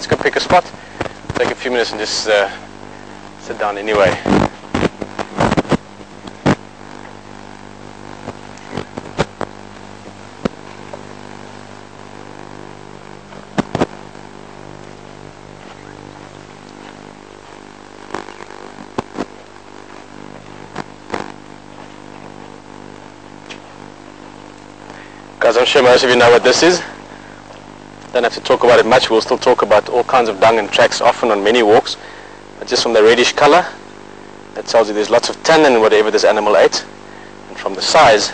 let's go pick a spot, take a few minutes and just sit down anyway. Guys, I'm sure most of you know what this is. Don't have to talk about it much. We'll still talk about all kinds of dung and tracks often on many walks. But just from the reddish color, that tells you there's lots of tannin in whatever this animal ate. And from the size,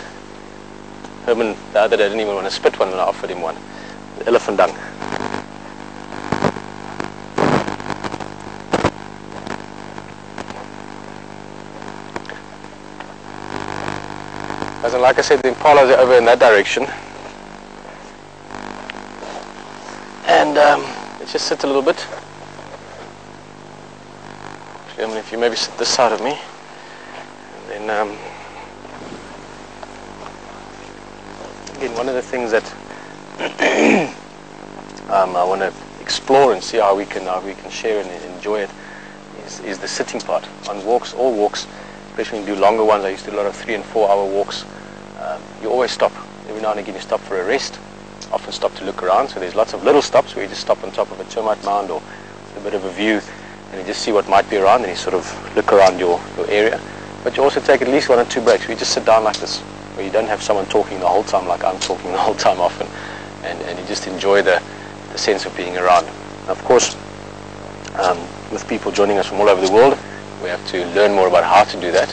Herman the other day didn't even want to spit one when I offered him one. The elephant dung. As in, like I said, the impalas are over in that direction. And let's just sit a little bit. Actually, I mean, if you maybe sit this side of me, and then again, one of the things that I want to explore and see how we can share and enjoy it is the sitting part on walks. All walks, especially when you do longer ones. I used to do a lot of 3 and 4 hour walks. You always stop. Every now and again you stop for a rest, often stop to look around. So there's lots of little stops where you just stop on top of a termite mound or a bit of a view and you just see what might be around and you sort of look around your area. But you also take at least 1 or 2 breaks where you just sit down like this, where you don't have someone talking the whole time like I'm talking the whole time often, and you just enjoy the sense of being around. And of course, with people joining us from all over the world, we have to learn more about how to do that.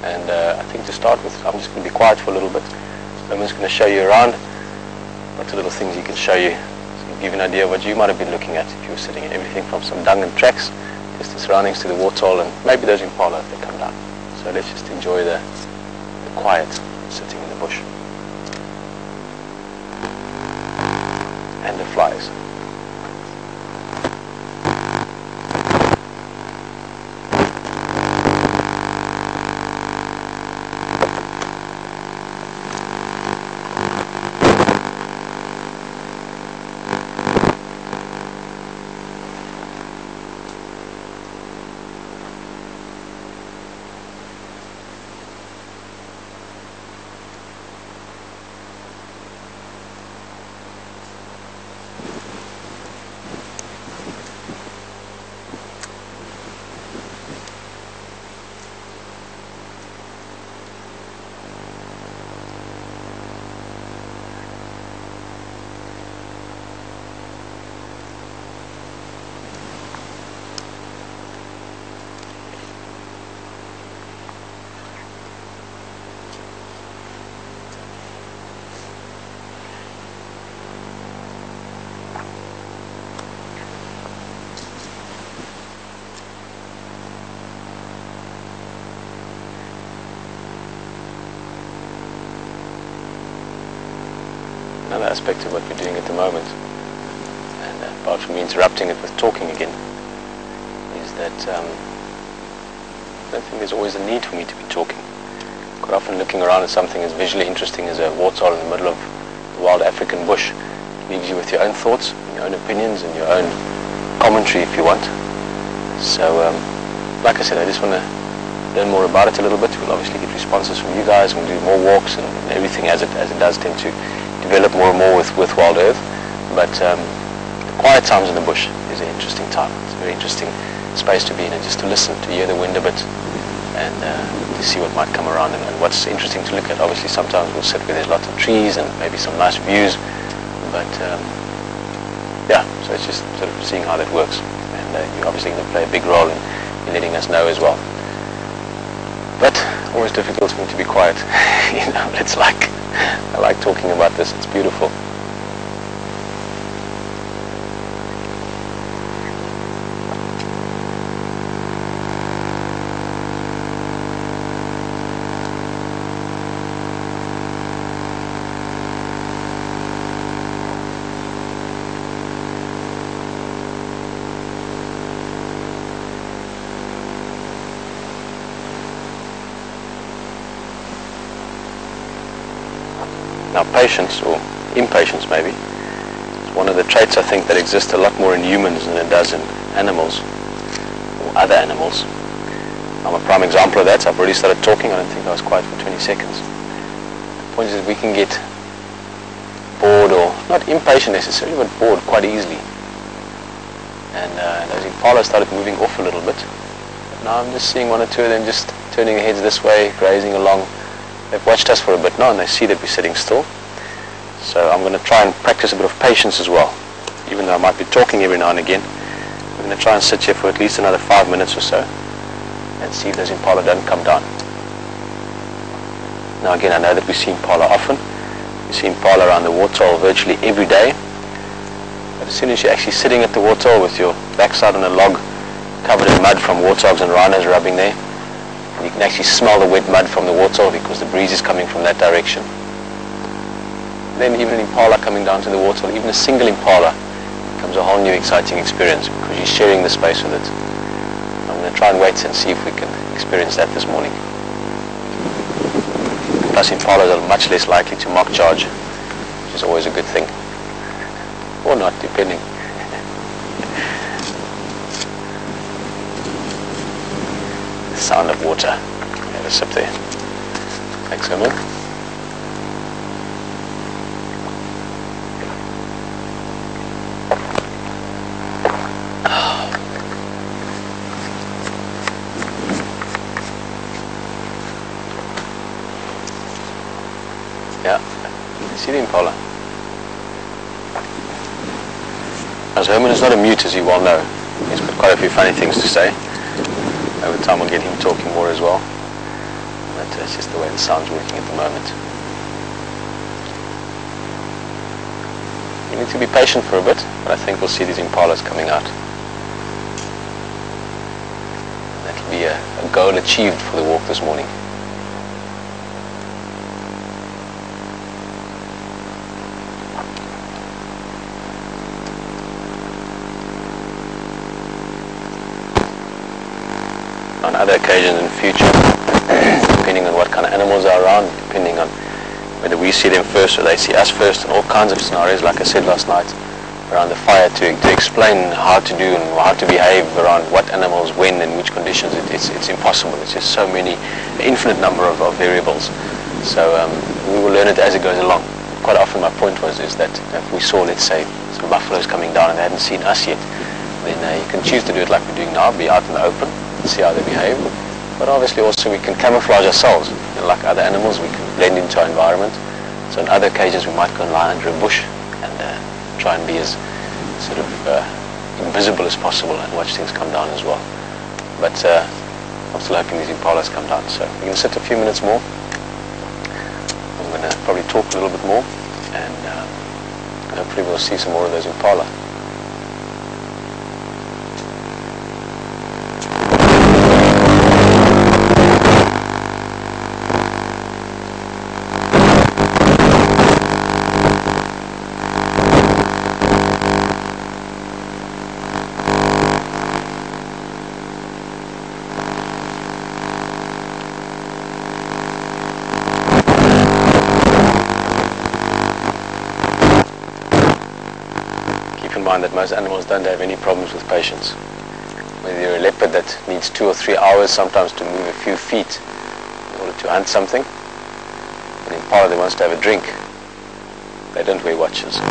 And I think to start with, I'm just going to be quiet for a little bit. I'm just going to show you around. Lots of little things you can show you, so you give you an idea of what you might have been looking at if you were sitting. Everything from some dung and tracks, just the surroundings to the waterhole, and maybe those impala if they come down. So let's just enjoy the quiet sitting in the bush. And the flies. Another aspect of what we're doing at the moment, and apart from me interrupting it with talking again, is that I don't think there's always a need for me to be talking. Quite often looking around at something as visually interesting as a waterhole in the middle of the wild African bush leaves you with your own thoughts, your own opinions and your own commentary if you want. So like I said, I just want to learn more about it a little bit. We'll obviously get responses from you guys and we'll do more walks and everything as it does tend to develop more and more with Wild Earth. But the quiet times in the bush is an interesting time. It's a very interesting space to be in and just to listen, to hear the wind a bit and to see what might come around and what's interesting to look at. Obviously sometimes we'll sit where there's lots of trees and maybe some nice views, but yeah, so it's just sort of seeing how that works, and you're obviously going to play a big role in letting us know as well. But always difficult for me to be quiet. You know, it's like I like talking about this. It's beautiful. Now patience, or impatience maybe, is one of the traits I think that exists a lot more in humans than it does in animals or other animals. I'm a prime example of that. I've already started talking. I don't think I was quiet for 20 seconds. The point is that we can get bored, or not impatient necessarily, but bored quite easily. And those impalas started moving off a little bit. Now I'm just seeing one or two of them just turning their heads this way, grazing along. They've watched us for a bit now and they see that we're sitting still. So I'm going to try and practice a bit of patience as well. Even though I might be talking every now and again, I'm going to try and sit here for at least another 5 minutes or so and see if those impala don't come down. Now again, I know that we see impala often. We see impala around the waterhole virtually every day. But as soon as you're actually sitting at the waterhole with your backside on a log covered in mud from warthogs and rhinos rubbing there, and you can actually smell the wet mud from the waterhole because the breeze is coming from that direction. Then even an impala coming down to the waterhole, even a single impala, becomes a whole new exciting experience because you're sharing the space with it. I'm going to try and wait and see if we can experience that this morning. Plus impalas are much less likely to mock charge, which is always a good thing. Or not, depending. The sound of water. Have a sip there. Thanks, Herman. Yeah, you see the impala. As Herman is not a mute, as you well know. He's got quite a few funny things to say. Over time we'll get him talking more as well. But it's just the way the sound's working at the moment. We need to be patient for a bit, but I think we'll see these impalas coming out. That'll be a goal achieved for the walk this morning. On other occasions in the future, depending on what kind of animals are around, depending on whether we see them first or they see us first, and all kinds of scenarios, like I said last night, around the fire to explain how to do and how to behave around what animals, when, and which conditions. It's impossible. It's just so many, infinite number of variables. So we will learn it as it goes along. Quite often my point is that if we saw, let's say, some buffaloes coming down and they hadn't seen us yet, then you can choose to do it like we're doing now, be out in the open, see how they behave. But obviously also we can camouflage ourselves. Like other animals, we can blend into our environment. So on other occasions we might go and lie under a bush and try and be as sort of invisible as possible and watch things come down as well. But I'm still hoping these impalas come down. So we're going to sit a few minutes more. I'm going to probably talk a little bit more and hopefully we'll see some more of those impala. That most animals don't have any problems with patience. Whether you're a leopard that needs 2 or 3 hours sometimes to move a few feet in order to hunt something, an impala that wants to have a drink, they don't wear watches.